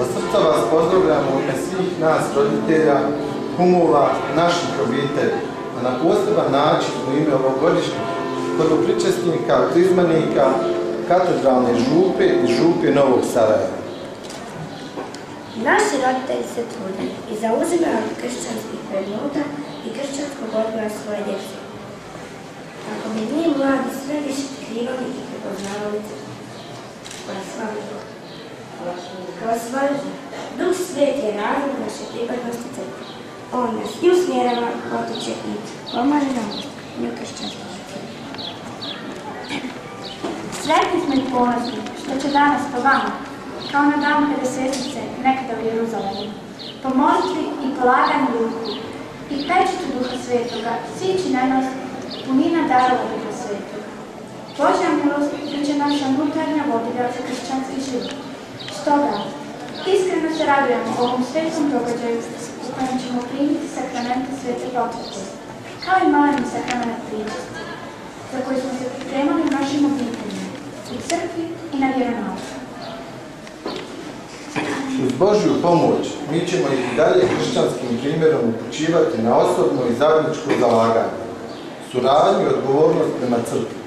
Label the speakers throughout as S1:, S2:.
S1: Od srca vas pozdravljamo u ime svih nas roditelja, kumova, naših obitelji, a na poseban način u ime ovogodišnjih prvopričesnika, krizmanika, katedralne župe i župe Novog Sarajeva.
S2: Naši roditelji se trude i zauzimaju kršćanskih vrednota i kršćanskog odgoja svoje djece. Kako bi mi mladi sve više otkrivali i prepoznavali kroz svoj Duh Sveti je razlog naše pripadnosti crkve. On nas i usmjerava, potiče i pomaže nam u kršćanskoj crkvi.
S3: Sretni smo i ponosni što će danas po vama, kao na dan Pedesvetnice nekada u Jeruzalemu, po molitvi i polaganju ruku i pečetu Duha Svetoga sići na nas punina darova Duha Svetoga. Božja milost bit će naša unutarnja vodilja za kršćanski život. Stoga, iskreno se radujemo ovom svetom događaju u kojem ćemo primiti sakramente Svete Potvrde, kao i maleni sakrament pričesti, za koji smo se pripremali u našim obiteljima, u crkvi i na vjeronauku.
S1: Uz Božju pomoć mi ćemo ih i dalje kršćanskim primjerom upućivati na osobno i zajedničko zalaganje, suradnju i odgovornost prema crkvi.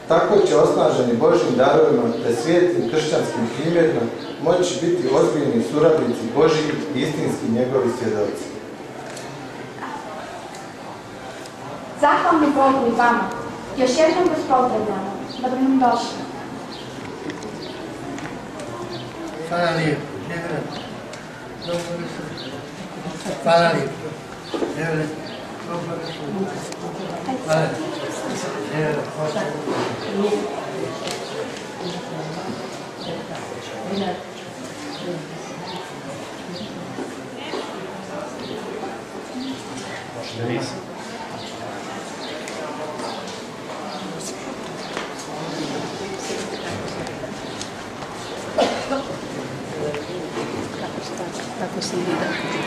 S1: Tako će osnaženi Božjim darovima te svijetlim kršćanskim primjerima moći biti ozbiljni suradnici Božji i istinski njegovi svjedoci.
S3: Zahvalni Bogu i vama, još jednom vas pozdravljamo. Dobro nam došli.
S4: Hvala lijepo. Hvala lijepo. Hvala.
S5: Tako se vidi.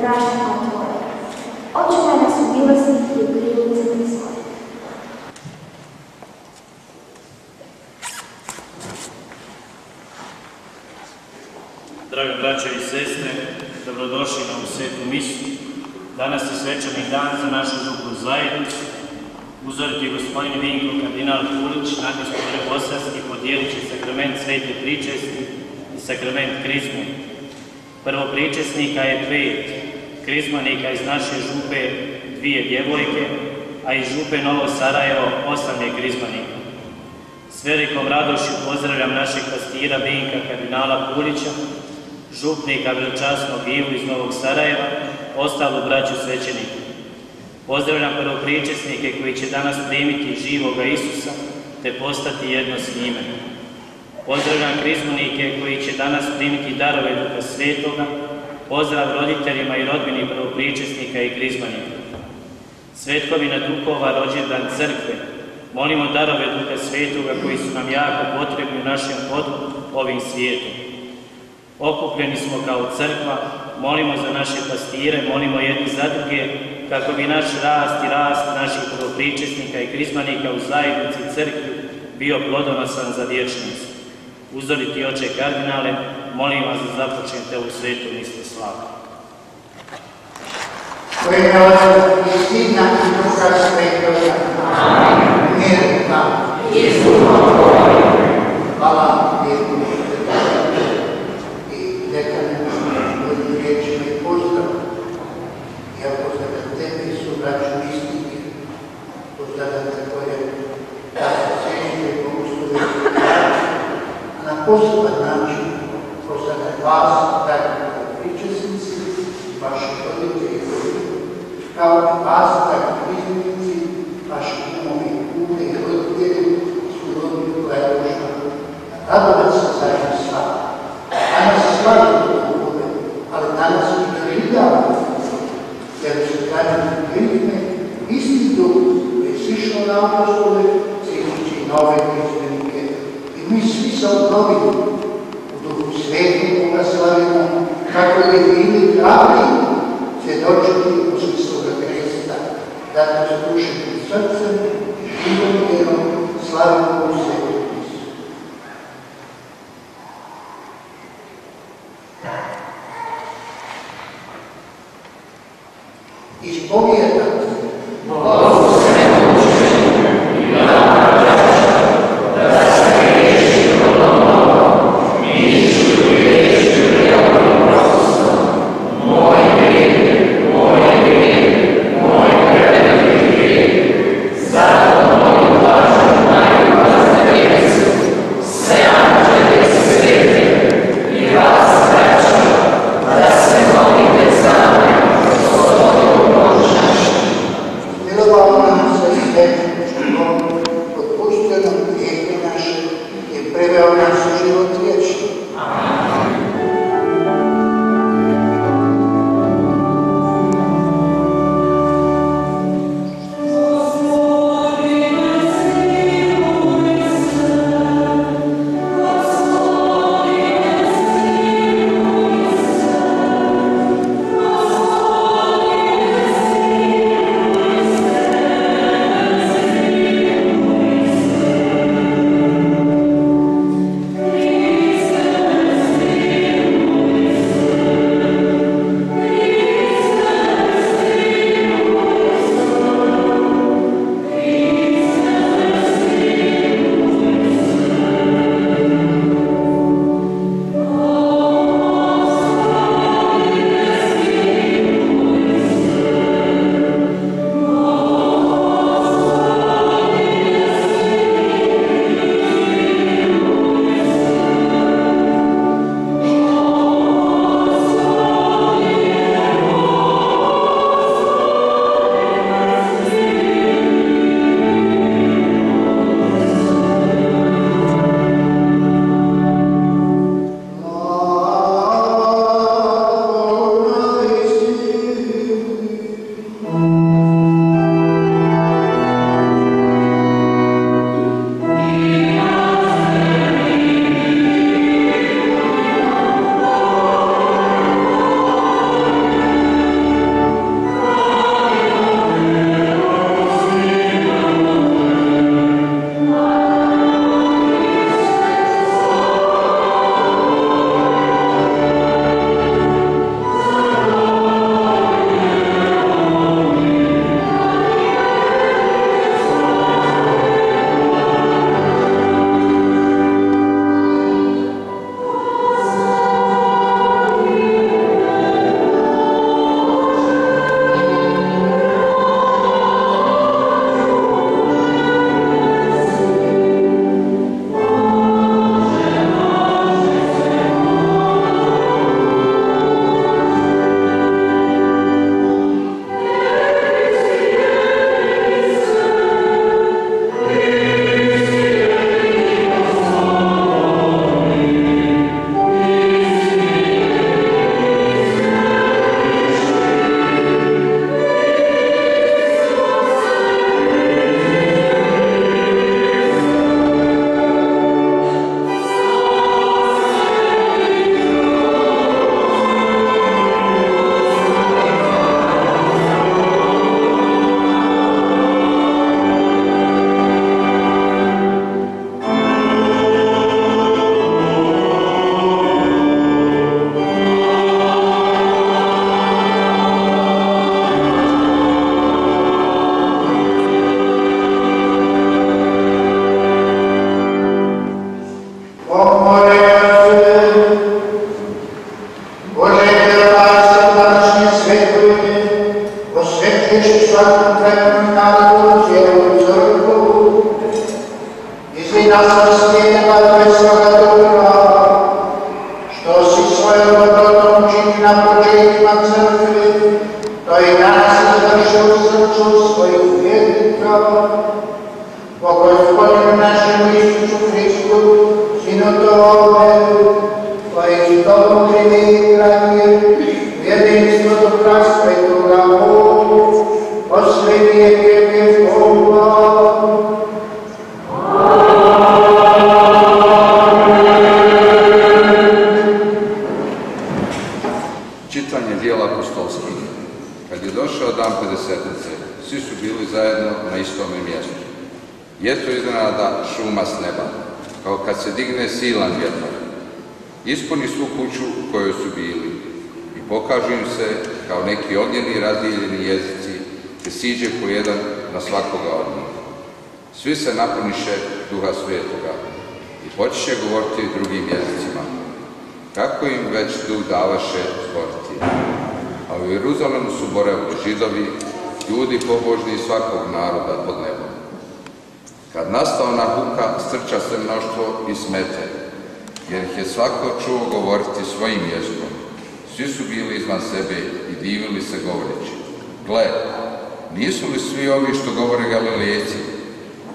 S3: vraćamo Tvoje. Očuvaj nas u milosti i u krivici Hristove.
S5: Dragi braće i sestre, dobrodošli na ovu svetu misu. Danas je svečani dan za našu župnu zajednicu. Uzoriti gospodin Vinko, kardinal Kulić, nadbiskup Bosanski, podijelit će sakrament svete pričesti i sakrament krizme. Prvo pričesnika je 5, krizmanika iz naše župe 2 djevojke, a iz župe Novo Sarajevo 8 je krizmanika. S velikom radošću pozdravljam našeg pastira Vinka, kardinala Kulića, župnika veličasnog Ivu iz Novog Sarajeva, ostalu braću svećenika. Pozdravljam prvopričesnike koji će danas primiti živoga Isusa te postati jedno s njime. Pozdravljam krizmanike koji će danas primiti darove Duha Svetoga. Pozdrav roditeljima i rodbini prvopričesnika i krizmanika. Svetkovina duhova, rođendan crkve. Molimo darove Duha Svetoga koji su nam jako potrebni u našem hodu ovim svijetom. Okupljeni smo kao crkva, molimo za naše pastire, molimo jedni za druge, kako bi naš rast i rast naših prvopričesnika i krizmanika u zajednici crkvi bio plodonosan za vječnost. Uzoriti oče kardinale, molim vas da započnete ovu svetu misu slavu.
S6: U ime Oca i Sina i Duha Svetoga. Amen. Mir vam. Hvala lijepo. I neka mi riječima i pozdrav. Ja pozdravljam tebe, su braću istini. Pozdravljam također tako svijeće i Boguslove. A na poseban način pozdravljam vas, dragi pričesnici, vaši roditelji, kao i vas, dragi krizmenici, vaši umovi, kude i roditelji, su rodili koja je došla. Radovat se zajedno s vama. Danas slavimo duhove, ali danas i doživljavamo, jer se građani krizme isti duh je sišao na apostole, cijenući nove krizmenike. I mi svi se obnovili u duhu svetu koga slavimo, kako bi bili pravi svjedočiti u smisloga Krista, da nas dušem i srcem i živom vjerom slavimo u svetu Kristu. Ispovjedati Hvala svojima crkve, to je nas izvršio srcu svojih vjernika, po Gospodinu našemu Isusu Hristu, Sinu Tvome, koji s Tobom živi i kralje, jedinstvo Duha Svetoga Bogu, poslednje vijeke Boga.
S7: Čitanje dijela apostolskih. Kad je došao dan Pedesetnice, svi su bili zajedno na istome mjestu. Jesu iznenada šuma s neba, kao kad se digne silan vjetar. Ispuni svu kuću u kojoj su bili i pokažu im se kao neki ognjeni razdijeljeni jezici, te siđe po jedan na svakoga od njih. Svi se napuniše Duha Svetoga i počeše govoriti drugim jezicima, kako im već Duh davaše zboriti. A u Jeruzalemu su boravili Židovi, ljudi pobožni svakog naroda pod nebom. Kad nastao na huka, strča se mnoštvo i smete, jer ih je svako čuo govoriti svojim jezikom. Svi su bili izvan sebe i divili se govoreći: gle, nisu li svi ovi što govore Galilejci?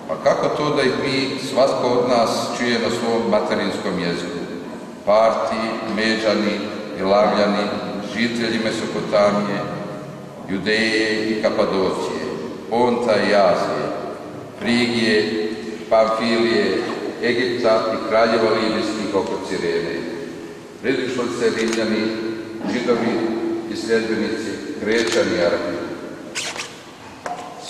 S7: Pa kako to da ih mi, svatko od nas, čuje na svom materinskom jeziku? Parti, Međani, Elavljani, žitelji Mesopotamije, Judeje i Kapadocije, Ponta i Azije, Frigije, Pamfilije, Egipta i kraljeva libijskih oko Cirene. Pridišlice Rimljani, Židovi i sljedbenici, Krećani i Arabi.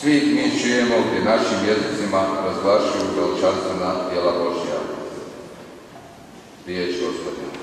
S7: Svi ih mi čujemo gdje našim jezicima razglašuju veličanstvena djela Božja. Riječ Gospodina.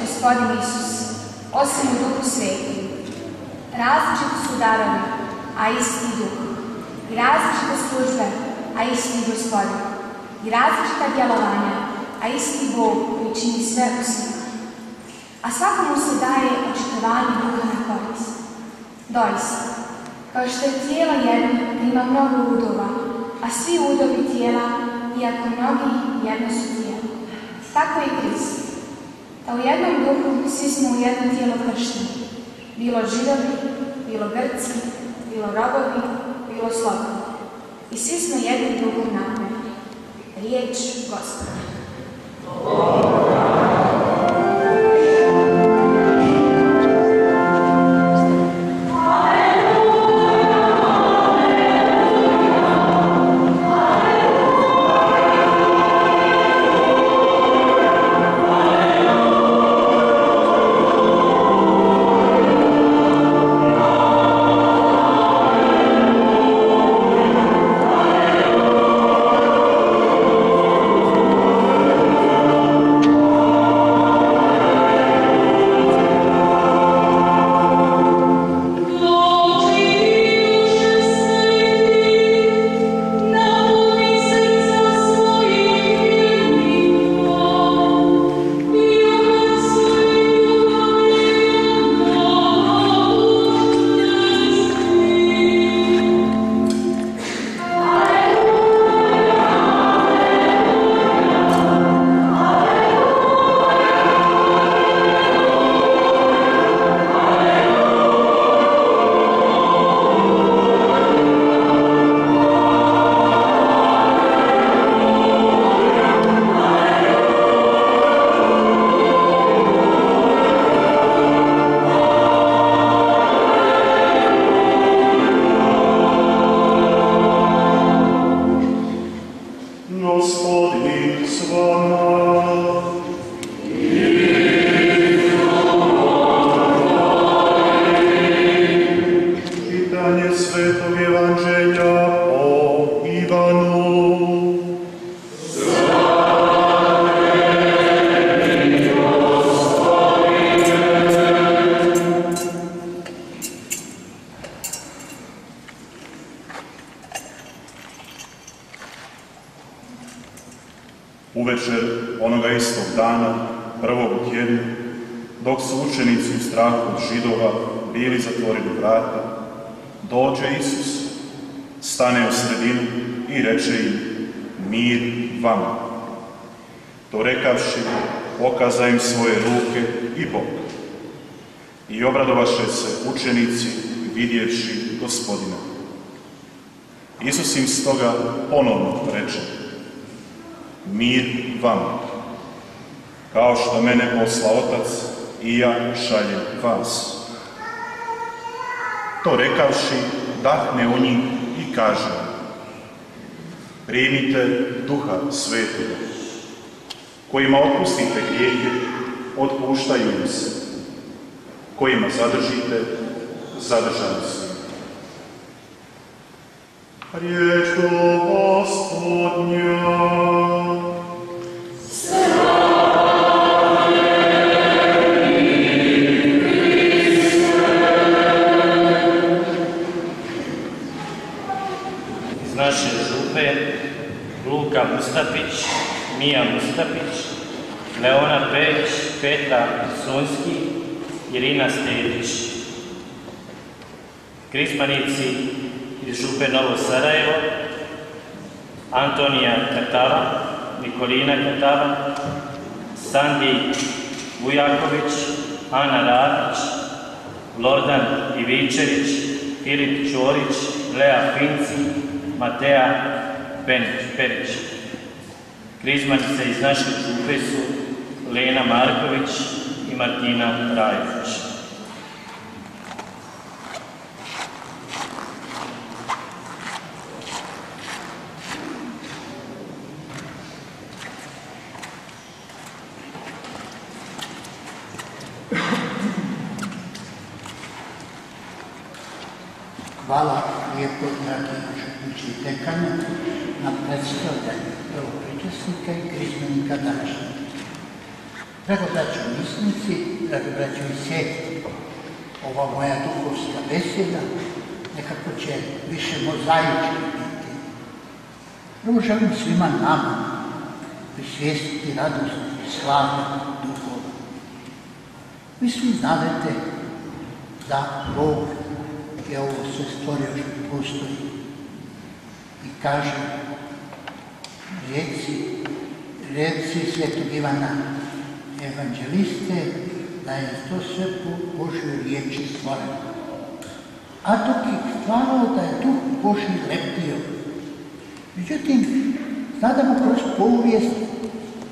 S3: Gospodin Isus, osim u Duhu Svetim. Različiti su darovi, a isti Duh. I različite službe, a isti Gospodin. I različita djelovanja, a isti Bog koji čini sve u svima. A svakomu se daje očitovanje Duha na korist. Doista, kao što je tijelo jedno, ima mnogo udova, a svi udovi tijela, iako mnogi, jedno su tijelo. tako i Krist. Da u jednom duhu svi smo u jedno tijelo kršteni. Bilo Židovi, bilo Grci, bilo robovi, bilo slobodni. I svi smo jednim duhom napojeni. Riječ Gospoda.
S8: Uvečer onoga istog dana, prvog u tjednu, dok su učenici u strahu od Židova bili zatvorili vrata, dođe Isus, stane u sredinu i reče im: mir vama. To rekavši, pokaza im svoje ruke i bok. I obradovaše se učenici vidjevši Gospodina. Isus im stoga ponovno reče: mir vama. Kao što mene posla Otac, i ja šaljem vas. To rekavši, dahne u njih i kaže: primite Duha Svetoga. Kojima otpustite grijehe, otpuštaju im se. Kojima zadržite, zadržani su. Riječ Gospodnja.
S5: Iz naše župe Luka Mustapić, Mija Mustapić, Leona Peć, Petra Sunski, Irina Stelić. Krizmanici iz župe Novo Sarajevo, Antonija Katala, Nikolina Katala, Sandi Vujaković, Ana Radić, Lordan Ivičević, Filip Ćorić, Lea Finci, Mateja Perić. Krizmanice iz naše župe su Lena Marković i Martina Rajović.
S6: Hvala lijepo, dragi župnici i dekane, na predstavljanju prvog pričesnika i krizmenika današnjeg. Drago braćo misnici, drago braćo i sjeti, ova moja duhovska beseda nekako će više mozaički biti. Prvo želim svima nama prisvijestiti radost i slavlja duhova. Vi svi znate da Bog je ovo sve stvorio što postoji i kaže: reci reci svetog Ivana evanđeliste da je to sve po Božoj riječi stvoreno. A dok je stvarao da je Duh Božji lepio. Međutim, znamo kroz povijest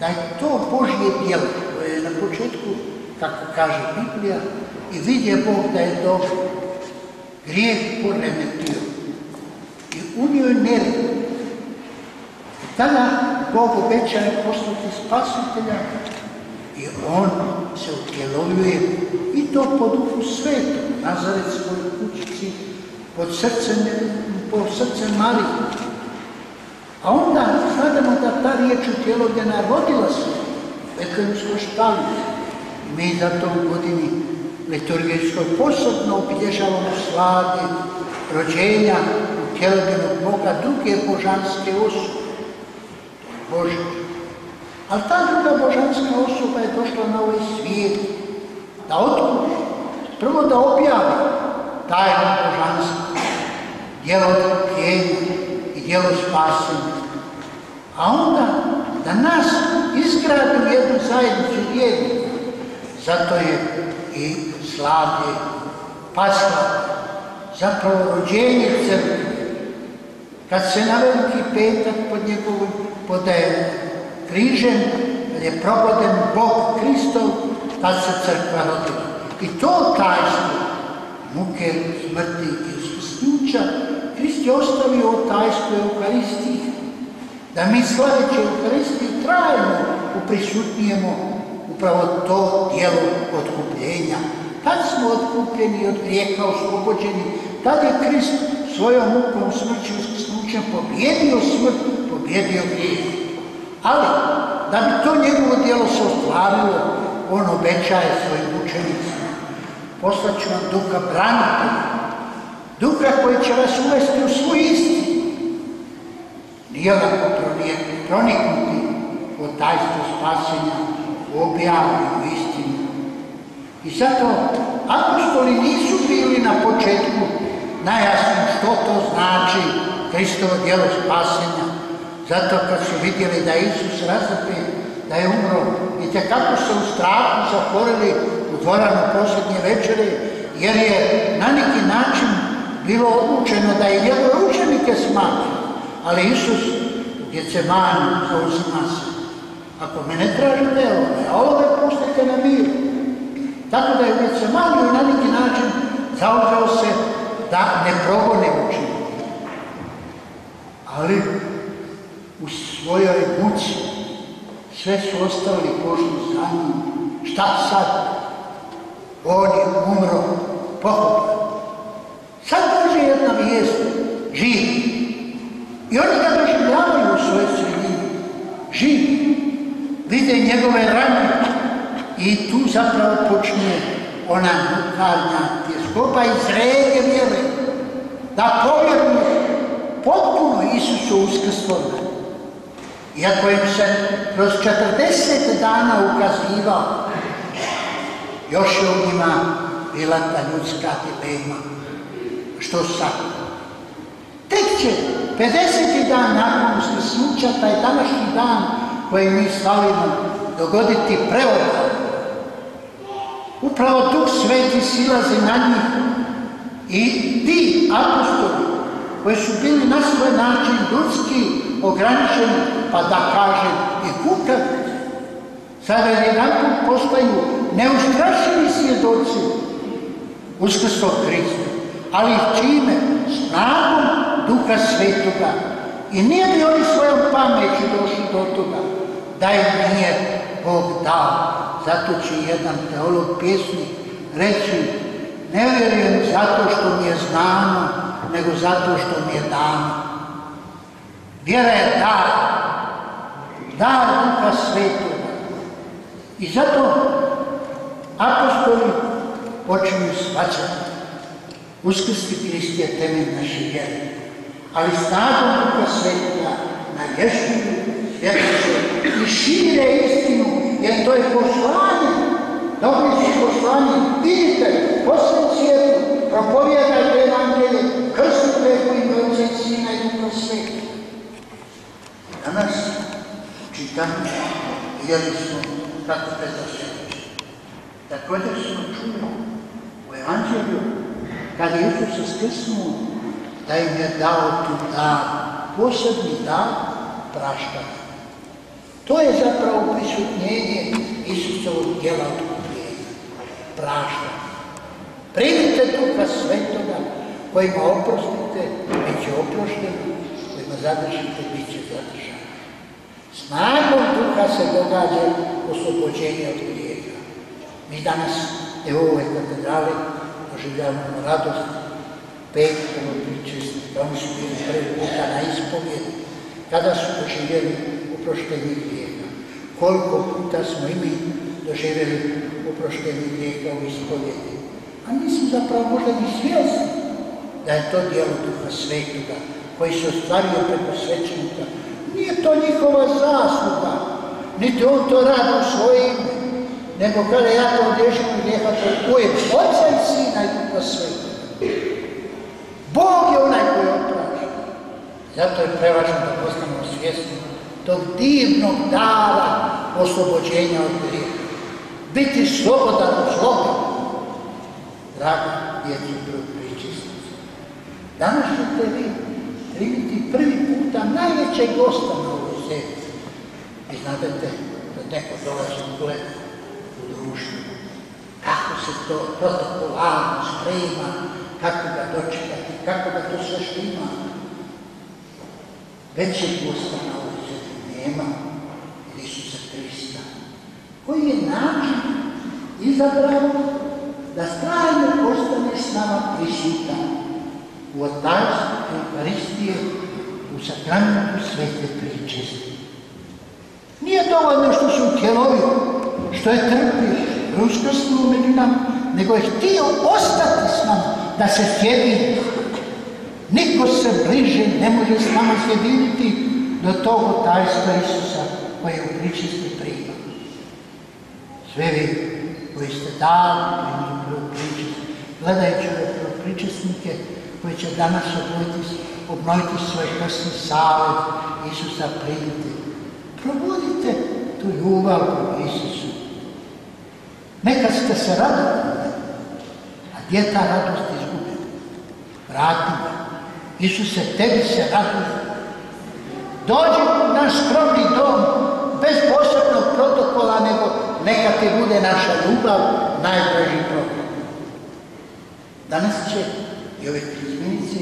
S6: da je to Božje djelo koje je na početku, kako kaže Biblija, i vidje Bog da je dobro, grijeh poremetio i unio je nered. I tada Bog obećaje poslati spasitelja i on se utjelovljuje i to po Duhu Svetom, Nazaretskoj kućici, pod srcem Marije. A onda znamo da ta riječ utjelovljena rodila se u Betlehemskoj štali. Mi zato u godini liturgijskoj posebno obilježavamo slave rođenja utjelovljenog Boga, druge božanske osobe. Bože. Ali ta druga božanska osoba je došla na ovaj svijet da otkuži, prvo da objavi tajnu božanstvo, djelo otkupljenja i djelo spasenja, a onda da nas izgradi u jednu zajednicu vjernika. Zato je i slavlje Pasla, zapravo rođenje crkve. Kad se na Veliki petak pod križem, kad je proboden Bog Kristov, tad se crkva rodila. I to tajstvo muke, smrti i uskrsnuća Krist je ostavio tajstvo Eukaristiji, da mi slaveći Eukaristiji trajno uprisutnijemo upravo to djelo otkupljenja. Tad smo otkupljeni od grijeha, oslobođeni, tad je Krist svojom mukom, smrću i uskrsnućem pobjedio smrt, pobjedio grijeh. Ali, da bi to njegovo djelo se ostvarilo, on obećaje svojim učenicima: poslaću vam Duha branitelja, Duha koji će vas uvesti u svoj istinu. Nije lako proniknuti u tajstvo spasenja, u objavljenu istinu. I zato apostoli nisu bili na početku najjasniji što to znači Kristovo djelo spasenja. Zato kad su vidjeli da je Isus razapet, da je umro, i tekako se u strahu zatvorili u dvoranu posljednje večere, jer je na neki način bilo odlučeno da je njegove učenike smatra. Ali Isus u Getsemanu zauzima se: ako me ne tražite ovome, a ovome pustite na miru. Tako da je u Getsemanu na neki način zauzeo se da ne progone učenike. Ali u svojoj muci sve su ostali pošli za njim. Šta sad? On je umro, pokopan. Sad dođe jedna vijest, živ. I oni ga doživljavaju u svojoj sredini. Živ. Vide njegove rane i tu zapravo počne ona nukarnja tjeskoba i zrelje vjere da povjeruju potpuno Isusu uskrslome. Iako im se kroz 40 dana ukazivao, još je u njima bila ta ljudska dilema. Što sad? Tek će 50. dan nakon uskrsnuća, taj današnji dan koji mi slavimo, dogoditi preobrat. Upravo Duh Sveti silazi na njih i ti apostoli koji su bili na svoj način ljudski ograničeni, pa da kažem i kukavice, sada jedanput postaju neustrašivi svjedoci uskrslog Krista. Ali čime? Snagom Duha Svetoga. I nije li oni svojom pameću došli do toga da im nije Bog dao? Zato će jedan teolog, pjesnik reći: ne vjerujem zato što mi je znano, nego zato što mi je dano. Vjera je dar Duha Svetoga. I zato apostoli počinju shvaćati: uskrsli Krist je temelj naše vjere, ali snagom Duha Svetoga navješćuju, svjetluju i šire istinu, jer to je poslanje. Dobri su poslanje. Vidite, po svem svijetu propovjedajte evanđelje, krstite u ime Otca i Sina i Duha Svetoga. Danas čitamo, vidjeli smo kako Petar se uči. Također smo čuli u Evanđelju, kad je Isus uskrsnuo, da im je dao tu dar, posebni dar praštanja. To je zapravo prisutnjenje Isusovog djela otkupljenja, praštanja. Primite Duha Svetoga, kojima oprostite, bit će oprošteni, kojima zadržite, bit će zadržani. Snagom Duha se događa oslobođenje od grijeha. Mi danas, evo u ovoj katedrali, doživljavamo radost petkovo pričestnika. Oni su bili prvi puta na ispovjedi, kada su doživjeli oproštenje grijeha. Koliko puta smo i mi doživjeli oproštenje grijeha u ispovjedi. A nismo zapravo možda ni svjesni da je to djelo Duha Svetoga koji se ostvario preko svećenika. Nije to njihova zasluga, niti on to radi u svoje ime, nego kada ja to odrežim u grijeha, to je Otca i Sina i Duha Svetoga. Bog je onaj koji oprašta. Zato je prevažno da postanemo svjesni tog divnog dara oslobođenja od grijeha. Biti slobodan od zlobe. Draga djecu pričestnici, danas ćete vi primiti prvi puta najvećeg gosta na ovoj zemlji. Vi znate da neko dolazi u gled u društvu. Kako se to protokolarno sprema, kako ga dočekati, kako ga to sve štima. Većeg gosta na ovoj zemlji nema od Isusa Krista, koji je način izabrao da trajno ostane s nama prisutan u otajstvu Euharistije, u sakramentu svete pričesti. Nije dovoljno što su utjelovio, što je trpio, uskrsnuo među nama, nego je htio ostati s nama, da se sjedini. Niko se bliže ne može s nama sjediniti do tog otajstva Isusa koje je u pričesti prima. Sve vi koji ste dali prvopričesnike, gledajući ove pričesnike koji će danas obnoviti svoj krsni savjet Isusa primiti. Probudite tu ljubav u Isusu. Nekad ste se radili, a gdje je ta radost izgubljena? Vrati ga. Isuse, tebi se raduje. Dođi u naš skromni dom, bez posebnog protokola, nego neka ti bude naša ljubav, najdraži program. Danas će i ove krizmenice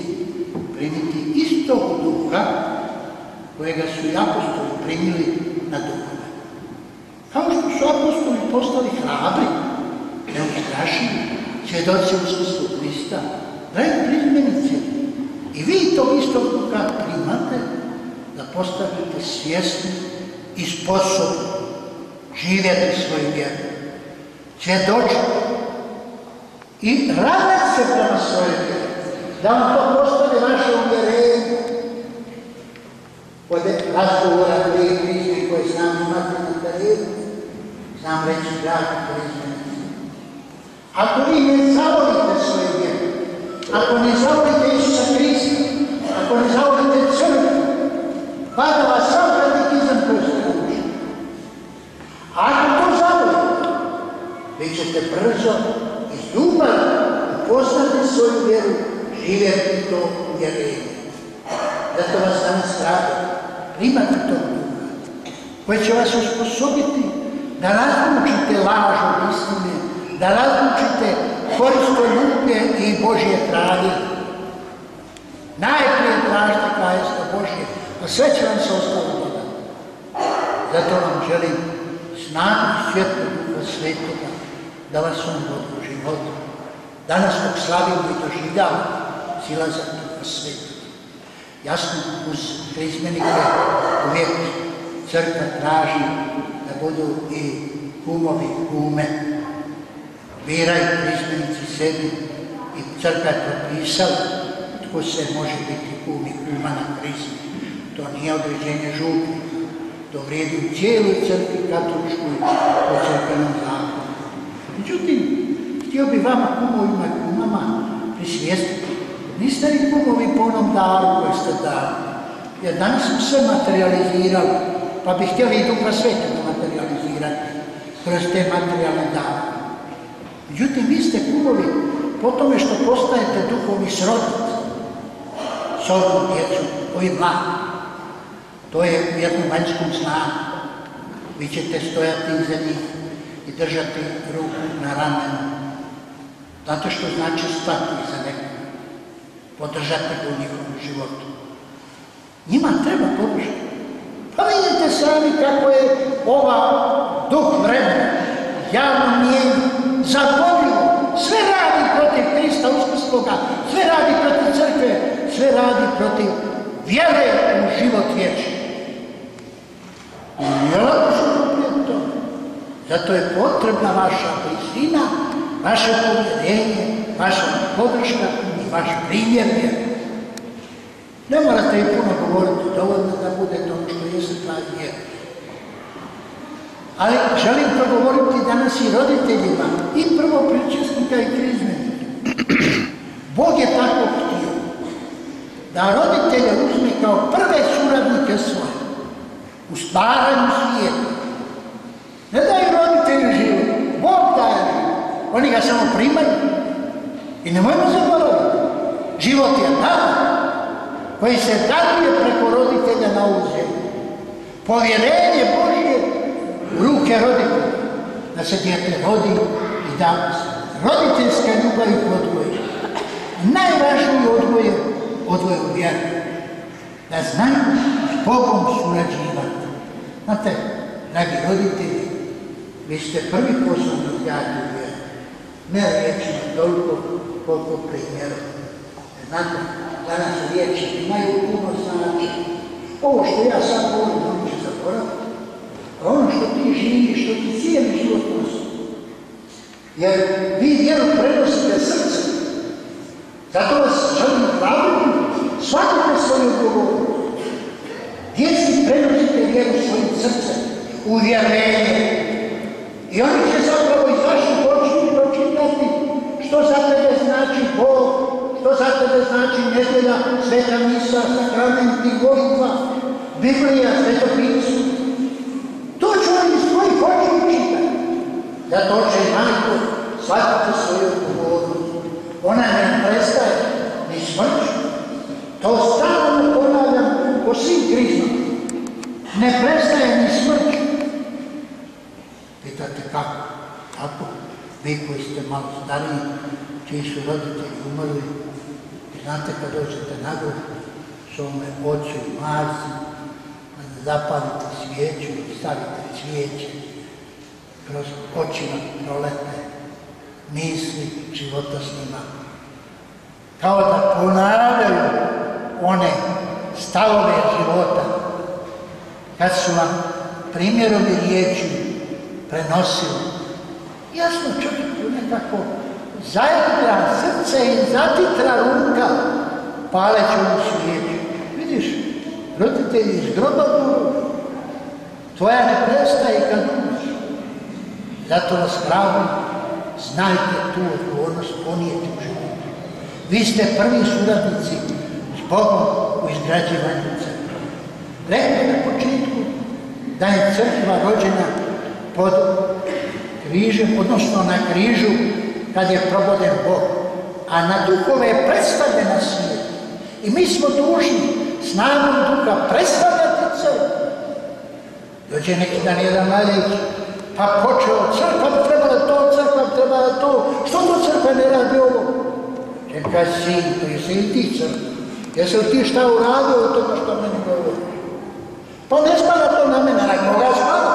S6: primiti istog Duha kojega su i apostoli primili na duhove. Kao što su apostoli postali hrabri, neustrašivi, svjedoci uskrsu Krista, dragi krizmenice, i vi tog istog Duha primate da postanete svjesni i sposobni živjeti svoju vjeru, svjedočiti i raditi se prema svojoj vjeri, da vam to postane vaše uvjerenje. Od razgovora dvije prizme koje znam imati na terenu, znam reći dragi krizmenici. Ako vi ne zavolite svoju vjeru, ako ne zavolite Isusa Krista, ako ne zavolite crkvu, pada vas sam katekizam koji ste naučili. A ako to zavolite, vi ćete brzo iz ljubavi upoznati svoju vjeru, živjeti to uvjerenje. Zato vas danas radi, primati tog Duha, koji će vas osposobiti da razlučite laž od istine, da razlučite koristoljublje i Božje trage. Najprije tražite kajstvo Božje, a sve će vam se ostalo dodati. Zato vam želim snagu i svjetlo Duha Svetoga da vas on vodi u životu. Danas dok slavimo i doživljavamo silazak Duha Svetoga. Jasno, uz krizmenike uvijek crkva traži da budu i kumovi, kume. Biraju krizmenici sebi i crkva je propisala tko se može biti kum i kuma na krizmi. To nije određenje župnika. To vrijedi u cijeloj crkvi katoličkoj po crkvenom zakonu. Međutim, htio bi vama kumovima i kumama prisvijestiti. Niste li kumovi po onom daru koji ste dali, jer danas smo sve materializirali. pa bi htjeli i Duha Svetoga materializirati kroz te materijalne dane. Međutim, vi ste kumovi po tome što postajete duhovni srodnici s ovom djecom, koji mladi. To je u jednom vanjskom snagu. Vi ćete stojati iza njih i držati ruku na ramenu. Zato što znači stati iza nekog. Podržati ga u njihovom životu. Njima treba podržati. Pa vidite sami kako je ova duh vremena, javno mnijenje, zaboravljivo, sve radi protiv Krista uskrsloga, sve radi protiv crkve, sve radi protiv vjere u život vječni. I nije lako što prije to. Zato je potrebna vaša blizina, vaše povjerenje, vaša podrška i vaš primjer vjere. Ne morate i puno govoriti, dovoljno da budete ono što jeste pravi vjera. Ali želim progovoriti danas i roditeljima, i prvopričesnika i krizmenika. Bog je tako htio da roditelje uzme kao prve suradnike svoje u stvaranju svijeta. Ne daju roditelju život, Bog daje život. Oni ga samo primaju. I nemojmo zaboraviti, život je dan koji se daruje preko roditelja na ovu zemlju. Povjerenje Božje u ruke roditelja, da se dijete rodi i da roditeljska ljubav ih odgoji. Najvažniji odgoj u vjeru. Da znaju s Bogom surađivati. Znate, dragi roditelji, vi ste prvi poslani odgajati u vjeru. Ne riječima toliko koliko primjerom. Znate, danas riječi imaju puno znači. Ovo što ja sad govorim, on će zaboraviti. A ono što ti živiš, što ti cijeli život nosi. Jer vi vjeru prenosite srce. Zato vas želim praviti, shvatite svoju odgovornost. Djeci prenosite vjeru svojim srcem, uvjerenje. I oni će zapravo iz vaših očiju pročitati što za tebe znači Bog, što za tebe znači nedjelja, sveta misa, sakramenti, molitva, Biblija, sveto pismo. To ću oni iz svojih očiju čitati. Zato će i majko shvatiti svoju odgovornost. Ona ne prestaje ni smrću. To stalno ponavljam po svim krizama. Ne prestaje ni smrću. Pitate kako? Kako? Vi koji ste malo stariji, čiji su roditelji umrli, znate kad dođete na grob, svome ocu i majci, zapalite svijeću i stavite cvijeće, kroz očima prolete misli života s njima. Kao da ponavljaju one stavove života, kad su vam primjerom i riječju prenosili. Jasno čovjeku nekako zaigra srce i zatitra ruka paleći ovu svijeću. Vidiš, roditelji iz groba govoru, tvoja ne prestaje kad umreš. Zato vas hrabrim, znajte tu odgovornost ponijeti u životu. Vi ste prvi suradnici s Bogom u izgrađivanju crkve. Rekli na početku da je crkva rođena pod križem, odnosno na križu kad je proboden Bog, a na duhove je predstavljena svijet. I mi smo dužni snagom duha predstavljati crkvu. Dođe neki dan jedan mladić, pa počeo, crkva bi trebala to, crkva bi trebala to, što to crkva ne radi ovo? Čem kaže, sin, to jesi li ti crkva? Jesi li ti šta uradio od toga što meni govori? Pa ne spada to na mene, na koga spada?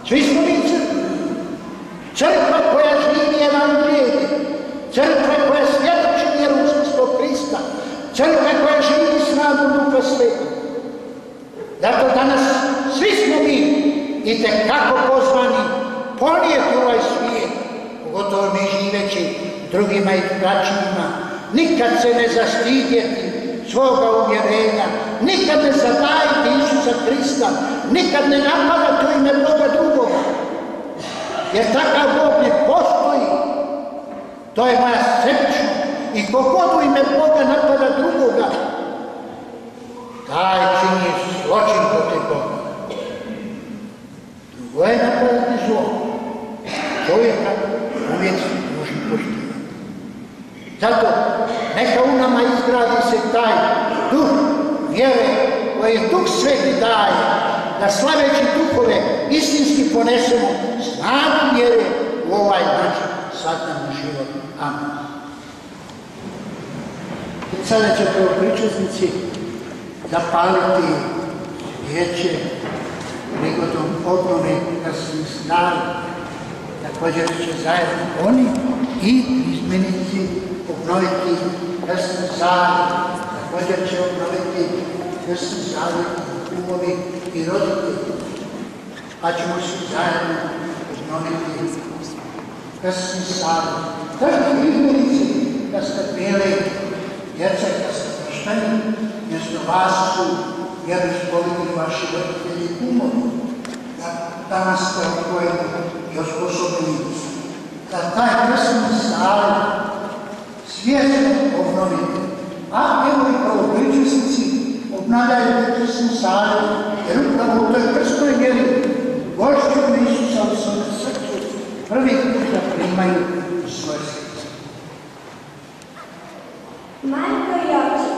S6: Svi smo mi crkva. Crkva koja živi evanđelje, crkva koja svjedoči vjeru uskrsloga Krista, crkva koja živi snagom Duha Svetog. Zato danas svi smo mi itekako pozvani ponijeti ovaj svijet, pogotovo mi živeći drugima i drugačijima, nikad se ne zastidjeti svoga uvjerenja, nikad ne zatajiti Isusa Krista, nikad ne napadati u ime Boga drugoga. Jer takav Bog ne postoji. To je moja sebično. I kogod u ime Boga napada drugoga, taj čini zločin protiv Boga. svoje napraviti zlo. Čovjeka uvijek može poštivati. Zato neka u nama izgradi se taj duh vjere koji Duh Sveti daje, da slaveći duhove istinski ponesemo snagu vjere u ovaj naš sakralni život. Amen. Sada će prvopričasnici zapaliti svijeće prigodom obnove krstnih snaga. Također će zajedno oni i izmenici obnoviti krstni zavjet. Također će obnoviti krstni zavjet kumovi i roditelji. Pa ćemo svi zajedno obnoviti krstni zavjet. Kažu izmenici da ste bili djeca, da ste kršteni, mjesto vas su vjeru ispovjedili vaši roditelji i kumovi. Danas ste odgojeni i osposobljeni da taj krstni zavjet svjesno obnovite. A evo i prvopričasnici obnavljaju krstni zavjet, jer upravo u toj krstnoj vjeri Gospodinu Isusa u svome srcu prvi put da primaju u svoje srce.
S2: Majko i oče,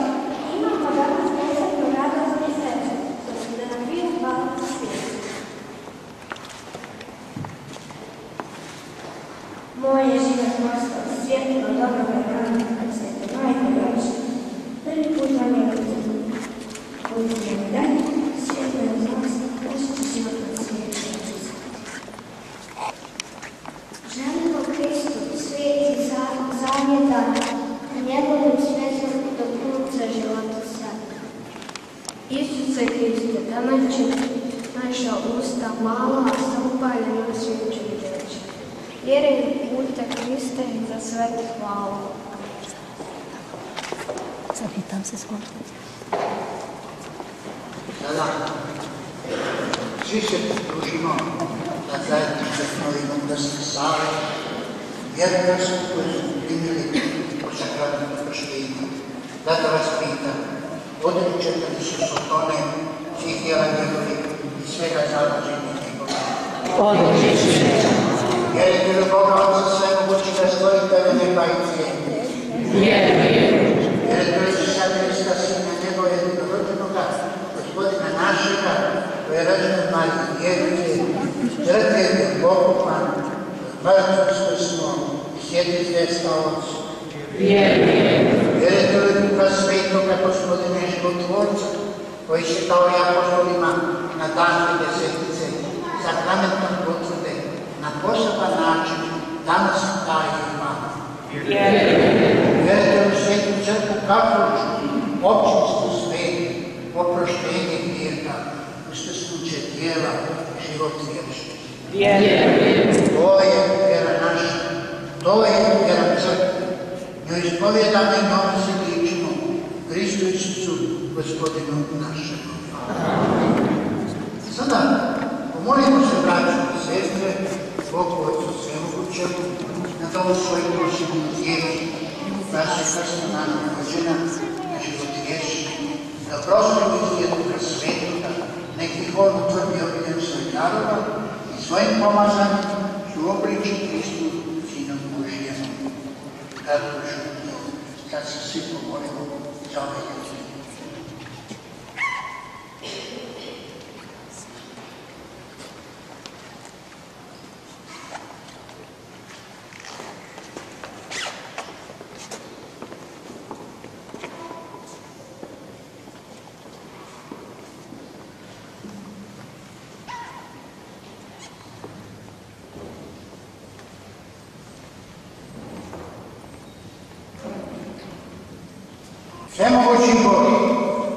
S2: imamo danas posebno radosno srce, da smo da nam bio hvaliti svijet. Moj je život postao svjetlo dobroga dana, kad se te majko i oče. Prvi put vam je rođen. Budite mi dalje, svjetlo je zlost, pošto život od svijeta očistiti. Želimo Hristu, svijeti zavjeta, njegovim svetom do konca života sada. Isuse Hriste, danas će naša usta mala, a sa upaljenom svijeću reći. Vjerujem puta Hriste za sve hvala.
S9: Zapitam se skoro.
S6: Sada svi se pridružimo da zajedno zaklonimo krstni zavjet, jer krstu koji su primili po sakratnom krštenju. Zato vas pitam, odričete li se sotone svih djela njegovih i svega založenja njegovih?
S9: Odričite.
S6: Vjerujete li Boga Otca Svemogućega, stvoritelja neba i zemlje?
S9: Vjerujem.
S6: Vjerujete li Isusa Hrista, Sina njegova jednorođenoga, Gospodina našega, koji je rođen od Marije Djevice, žrtve pokopan, mrtvi uskrsno i sjedi s desna Otca?
S9: Vjerujem.
S6: Vjerujete li Duha Svetoga, Gospodine životvorca, koji se kao i apostolima na dan Pedesetice sakramentom potvrde na poseban način danas daje i vama? Vjerujete li u Svetu crkvu katoličku, općinstvo sveti, oproštenje grijeha, uskrsnuće tijela, život vječni?
S9: Vjerujem.
S6: To je vjera naša, to je vjera crkve. Njoj ispovjedamo i njome se dičimo, Hristu Isusu, Gospodinu našem. Sada pomolimo se, braćo i sestre, Bogu Otcu Svemogućemu, na ovu svoju posebnu djecu, da se krstna nama rođena na život vječni, da proslavimo iz Duha Svetoga, nek ih on utvrdi obiljem svojeg naroda i svojim pomazanjem ću obliči Hristu, Sinom Božijem. Tako šutno, kad se svi pomolimo za ove ljudi. Svemogući Bože,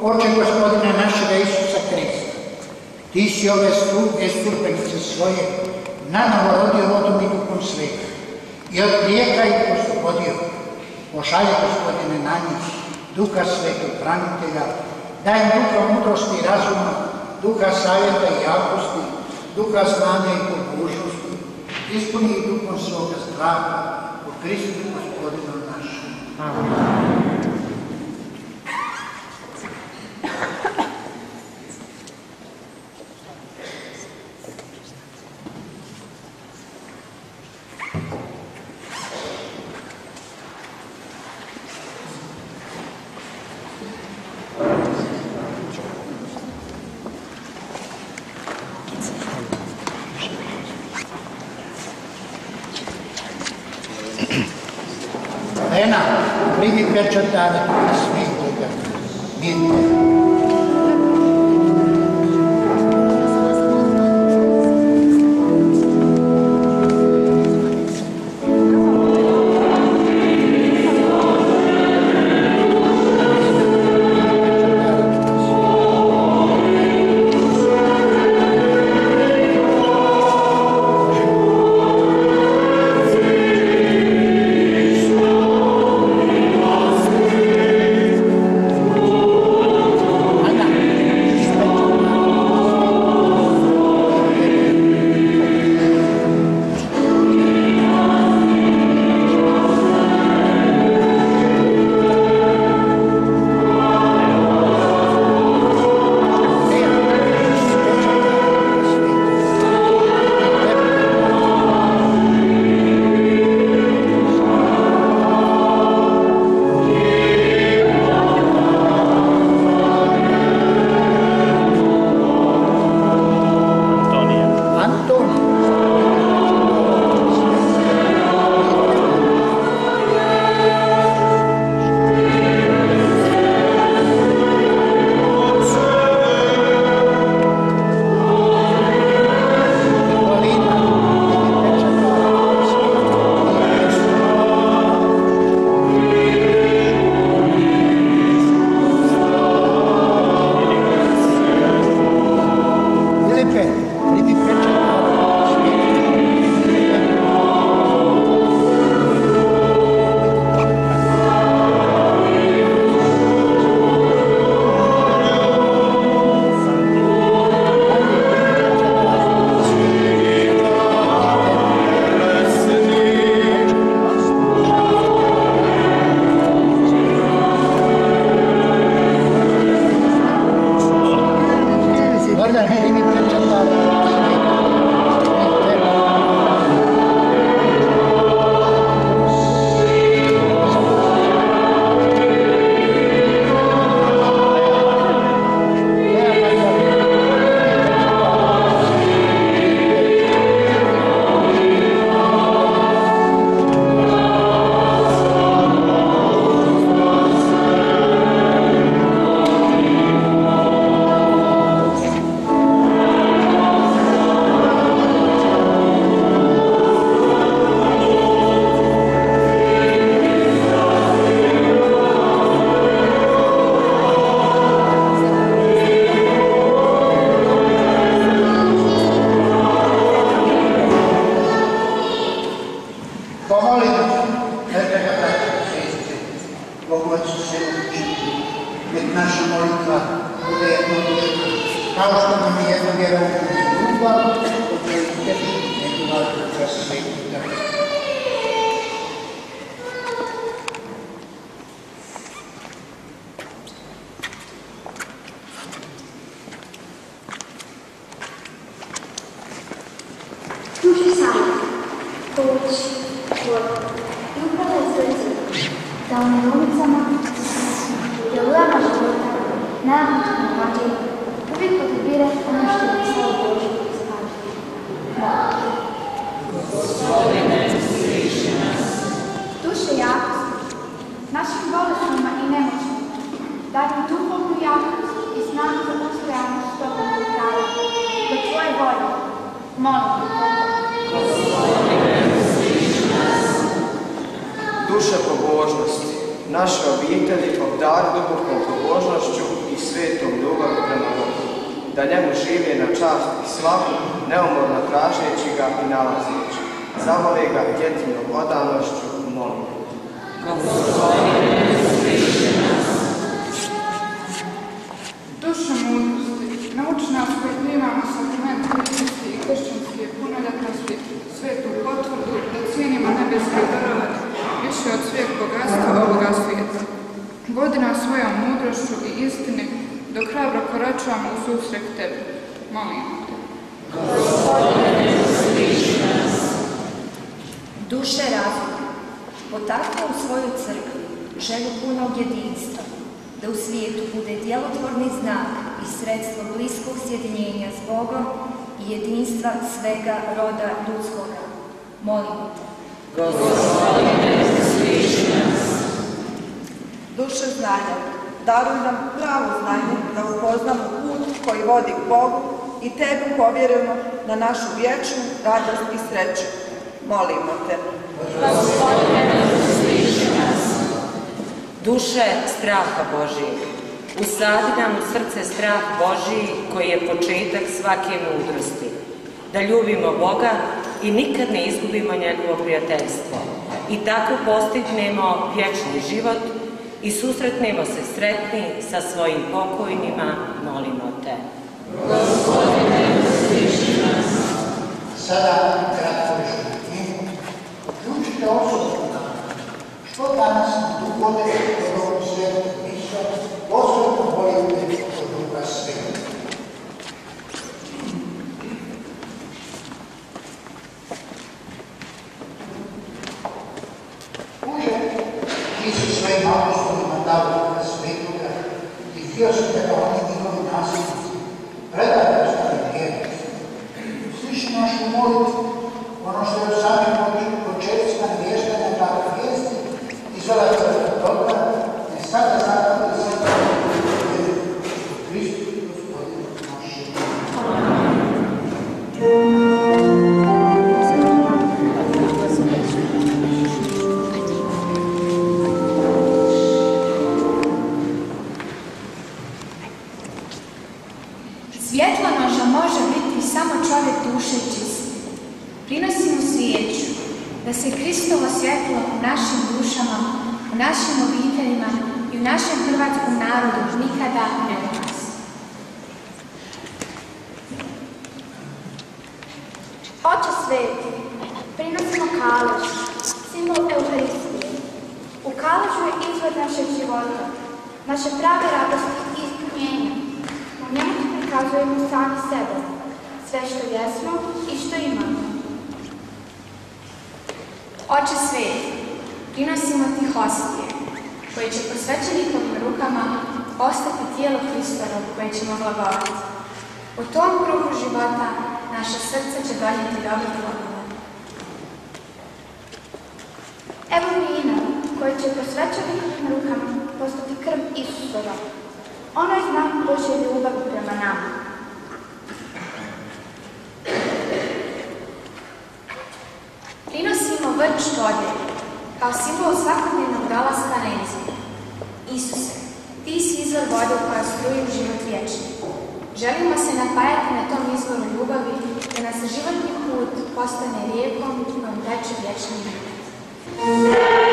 S6: Oče Gospodina našega Isusa Hrista, Ti si ove sluge stupenice svoje nanovo rodio vodom i Duhom Svetom i od grijeha ih oslobodio. Pošalje, Gospodine, na njih Duha Svetog branitelja, daj im Duha mudrosti i razuma, Duha savjeta i jakosti, Duha znanja i pobožnosti, ispuni ih Duhom svoga straha u Hristu Gospodinu našem. Amen. Lena, primi pečatare svih vidite.
S10: Duša pobožnosti, naše obitelji obdari dubokom pobožnošću i svetom ljubavi prema Bogu, da njemu žive na čast i slavu, neumorno tražeći ga i nalazeći. Zavole ga djetinom odanošću, molim.
S11: Duša mudrosti, nauči nas koji primamo sakrament ličnosti i kršćanske punoljetnosti, svetu potvrdu, da cijenimo nebeske darove više od svijeg bogatstva ovoga svijeta. Vodi nas svojom mudrošću i istini, dok hrabro koračamo u susret tebi. Molim te.
S12: duše razuma, potakne u svojoj crkvi želju punog jedinstva, da u svijetu bude djelotvorni znak i sredstvo bliskog sjedinjenja s Bogom i jedinstva svega roda ljudskoga. Molimo te.
S9: Gospodine, usliši nas.
S13: Duše znanja, daruj nam pravo znanje da upoznamo put koji vodi k Bogu i Tebi povjerujemo na našu vječnu radost i sreću. Molimo te.
S9: Gospodine, usliši nas.
S14: Duše straha Božijeg, usadi nam u srce strah Božiji koji je početak svake mudrosti, da ljubimo Boga i nikad ne izgubimo njegovo prijateljstvo i tako postignemo vječni život i susretnemo se sretni sa svojim pokojnima, molimo te.
S9: Gospodine, usliši nas.
S6: Sada kratko rešenje. Uključite osobno što danas duhovne od ovog svijetu misla posebno volite od Duha Sveta. Bože, ti si svojim apostolima dao Duha Svetoga i htio si da kao oni njihovi nasljednici predaju ostali vjernici. Sliši našu molitvu, ono što je u samim početcima navještanja takve vijesti izvela crkva dobra, ne sada zakon i sada u Kristu Gospodinu našem.
S3: Svjetlonoža može biti samo čovjek duše čist. Prinosimo svijeću, da se Kristovo svjetlo u našim dušama, u našim obiteljima i u našem hrvatskom narodu nikada ne ugasi.
S2: Oče sveti, prinosimo kalež, simbol Euharistije. U kaležu je izvor našeg života, naše prave radosti i ispunjenja. U njemu prikazujemo sami sebe, sve što jesmo i što imamo.
S3: Oče sveti, prinosimo ti hostije, koje će po svećenikovim rukama ostati tijelo Hristovo koje ćemo blagosloviti. U tom krugu života naša srca će donijeti dobre plodove.
S2: Evo vina koje će po svećenikovim rukama postati krv Isusova. Ono je znak Božje ljubavi prema nama.
S3: Prinosimo vrč vode, kao simbol svakodnevnog dolaska na njezinu. Isuse, ti si izvor vode koja struji u život vječni. Želimo se napajati na tom izvoru ljubavi, da nas životni put postane rijekom kojom teče vječni život.
S9: Gospodine,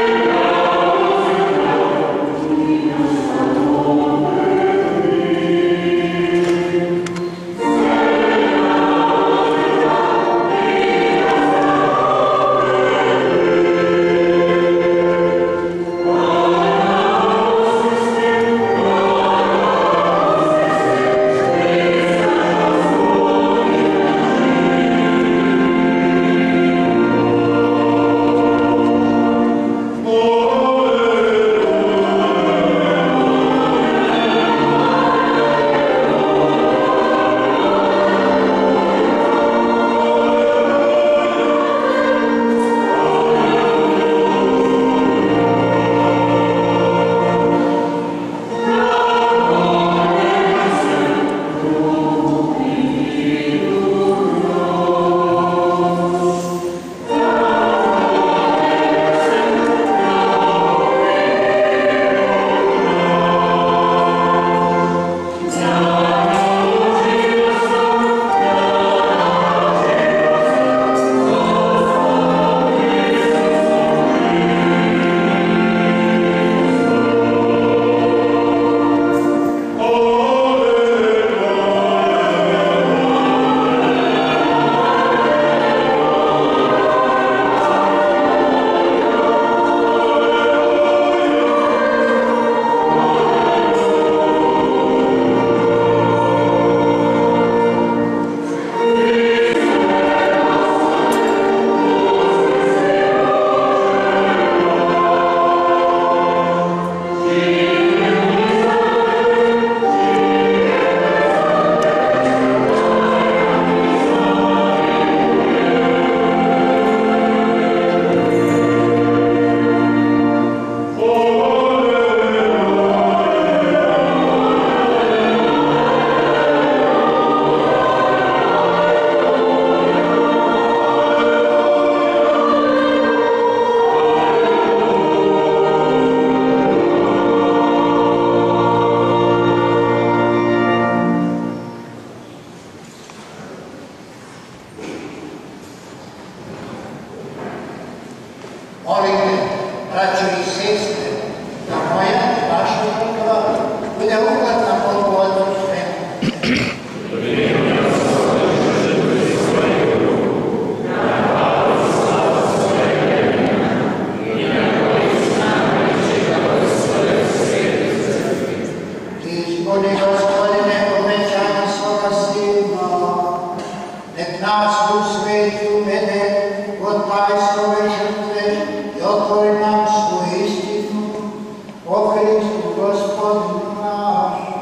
S6: Molim te, braćo i sestre, da moja i vaša žrtva bude ugledna Bogu Otcu svemu. Ispuni, Gospodine, obećanja svoga Sina, nek nas Duh Sveti uvede od tajstove žrtve i otvori nam svoju istinu o Hristu Gospodinu našem.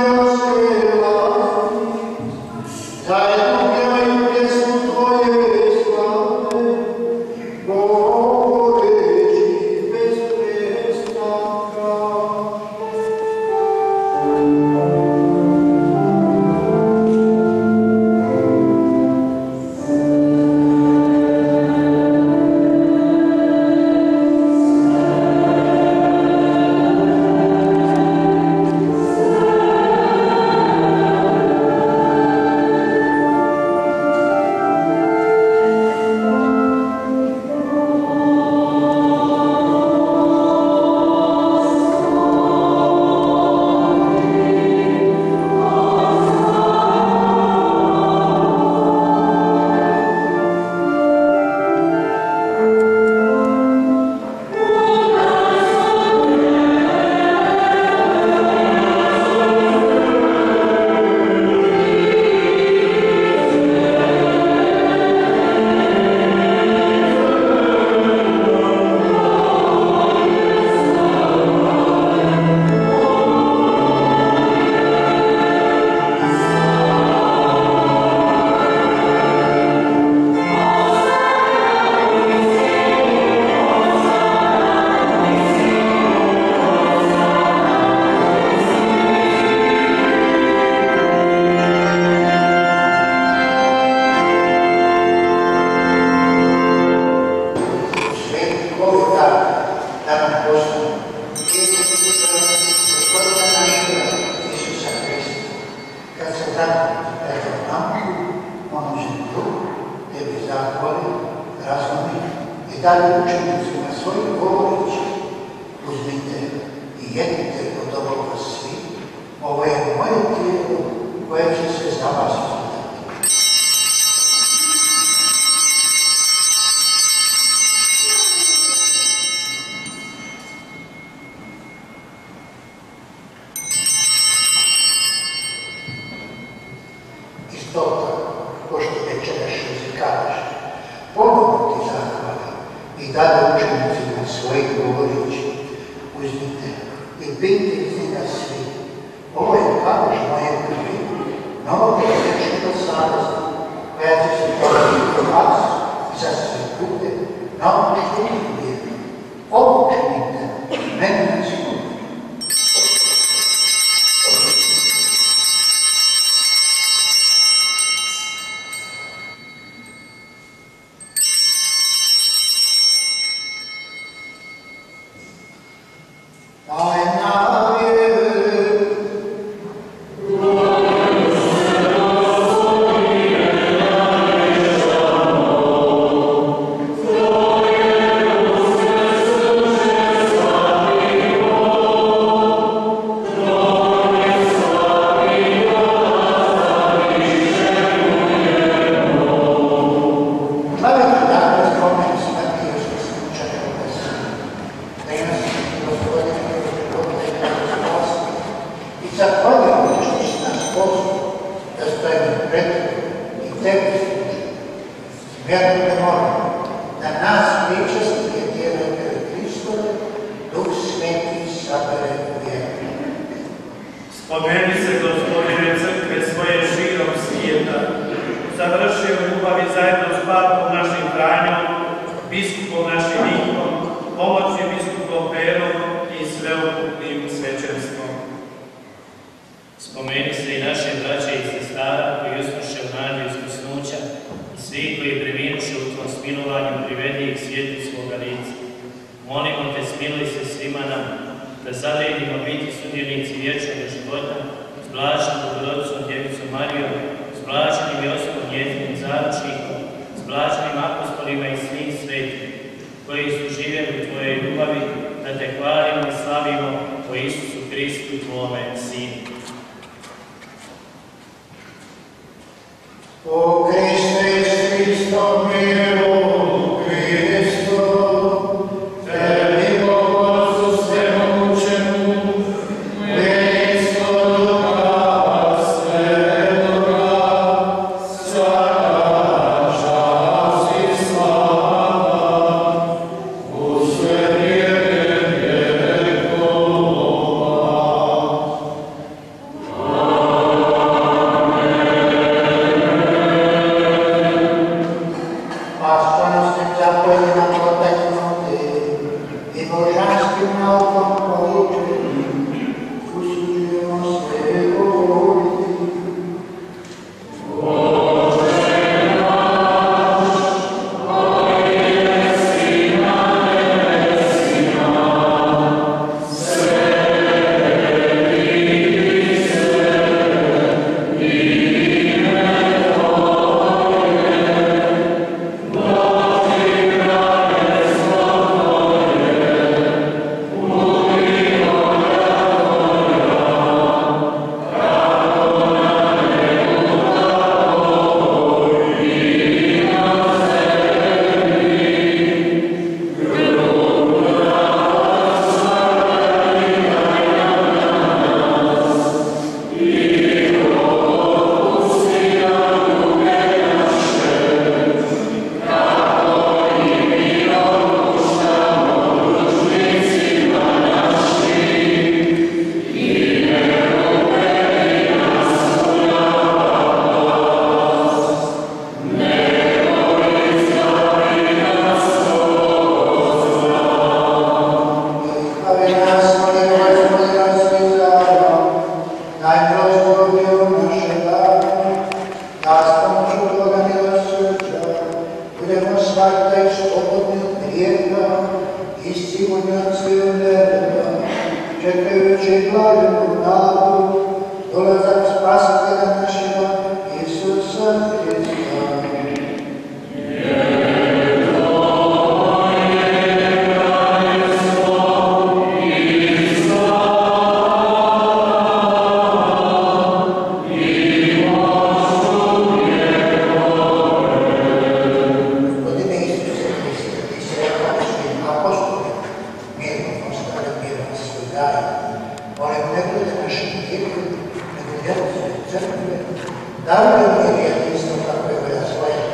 S6: Gospodin slav, moje srca,
S15: dalje učenicima svojim govoreći, uzmite i jedite od ovoga svi, ovo je moje tijelo koje će se za vas udati. Istota
S6: večerašnjici kaže: ponovno ti zahvala i dade učenicima svojih govoreći: uzmite i pijte iz njega svi. Ovo je kaluž moje krvi, novog i vječnog saveza, koja će se poroditi do vas i za sve ljude na opuštenju vjeru. Ovo činite meni na sigurno.
S15: Naravno nije isto kako je svoje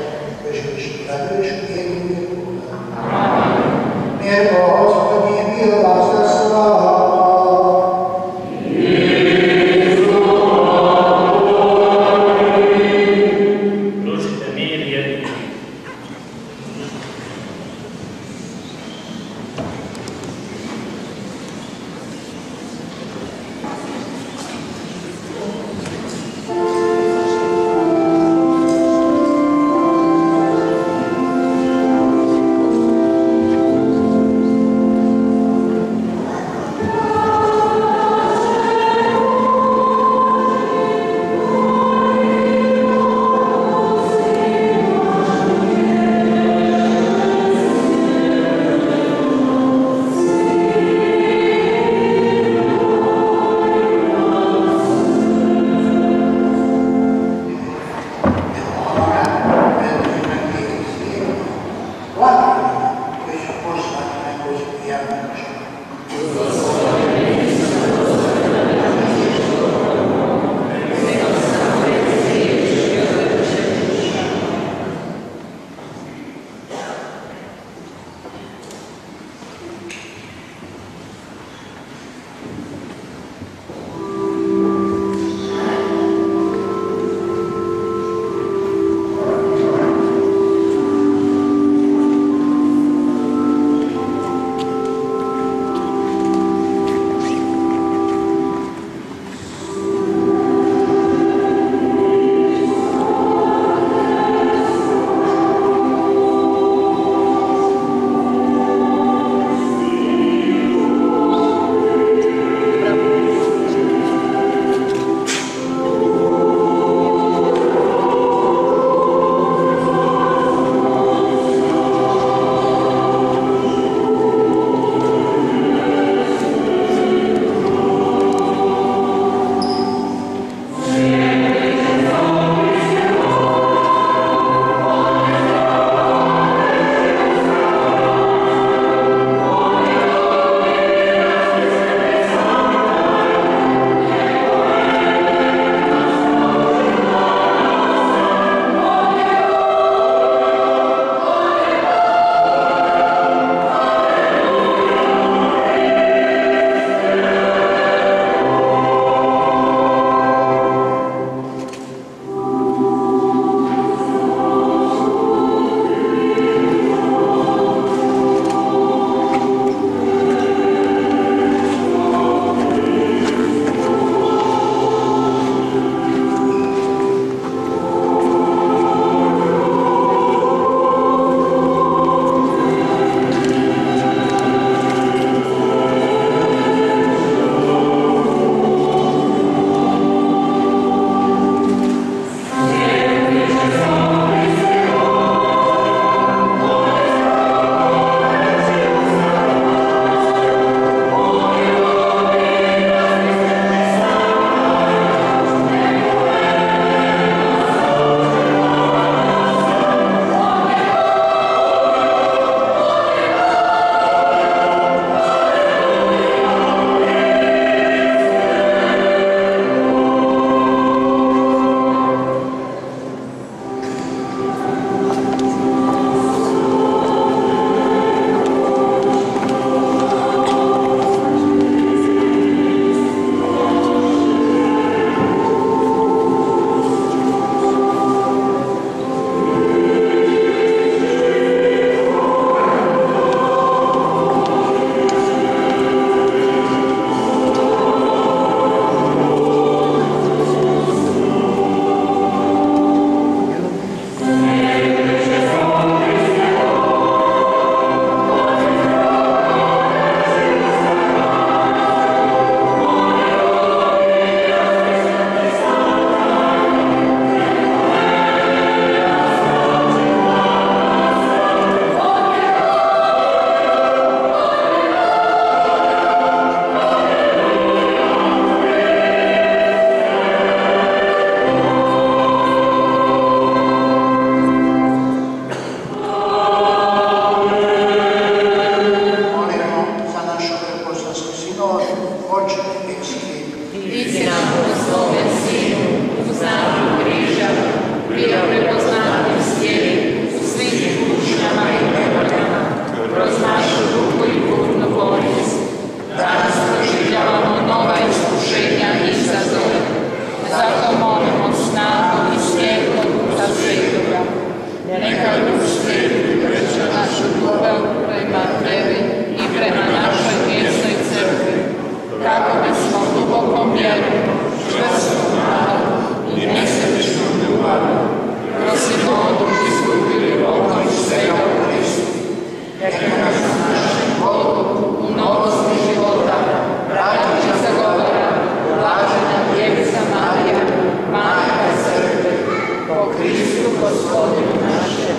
S9: Kristu Gospodinu našem.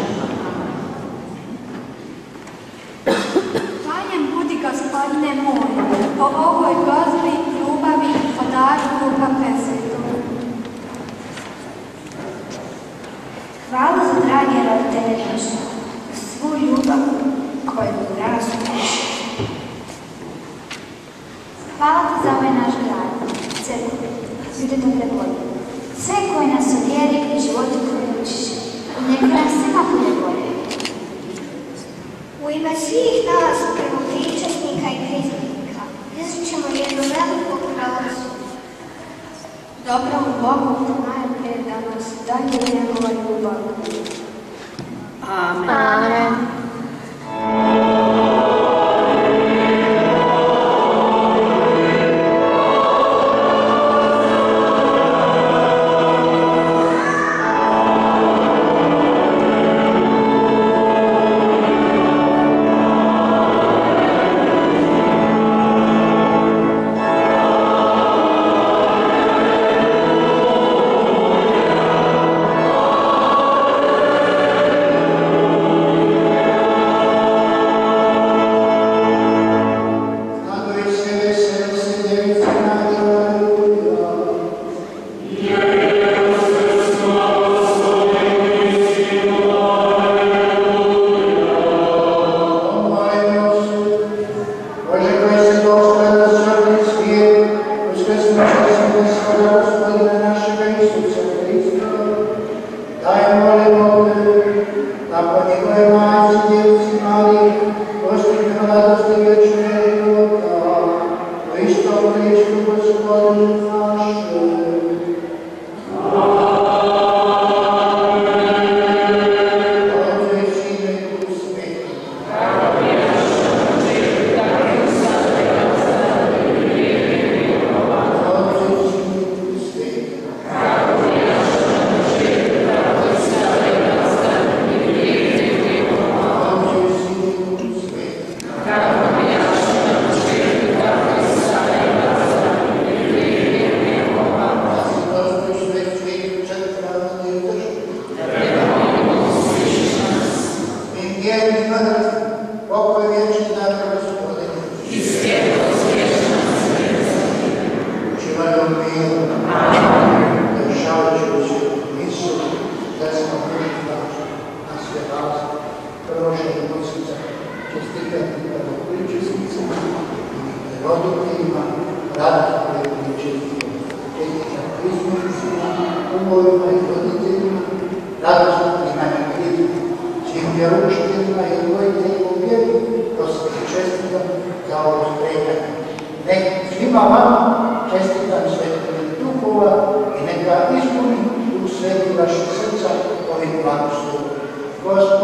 S3: Hvaljen budi Gospodine moj, po ovoj gozbi, ljubavi, po daru Duha Presvetog.
S2: Hvala za drage roditelje naše, svu ljubav koju nas uči. Hvala ti za ovaj naš grad, crkvu, ljude dobre volje. Sve koje nas u vjeri i životu koje učiš. I neka nam svima bude bolje. U ime svih nas prvopričasnika i priznanika izričemo jednu veliku prolazu. Dobrom Bogu najprije da nas dalje njegova ljubav.
S9: Amen.
S2: Amen.
S15: Gospod